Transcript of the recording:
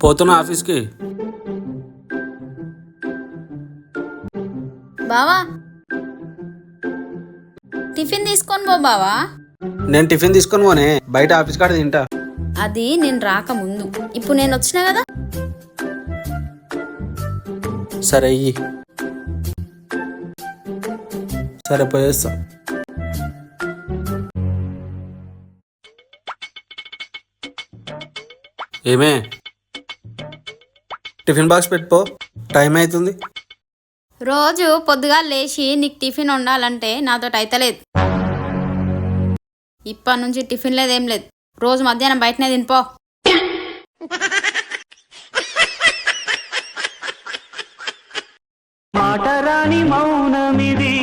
పోతున్నా ఆఫీస్కి. బావా టిఫిన్ తీసుకొని పో బావా. నేను టిఫిన్ తీసుకొని పోనే, బయట ఆఫీస్ కాడ తింటా. అది నేను రాకముందు, ఇప్పుడు నేను వచ్చినా కదా. సరే అయ్యి. సరే పోయేస్తా. ఏమే టిఫిన్ బాక్స్ పెట్టుకో, టైం అవుతుంది. రోజు పొద్దుగా లేచి నీకు టిఫిన్ వండాలంటే నాతోటి అయితలేదు. ఇప్పటి నుంచి టిఫిన్ లేదేం లేదు, రోజు మధ్యాహ్నం బయటనే తినిపో. మాటరాని మౌనమిది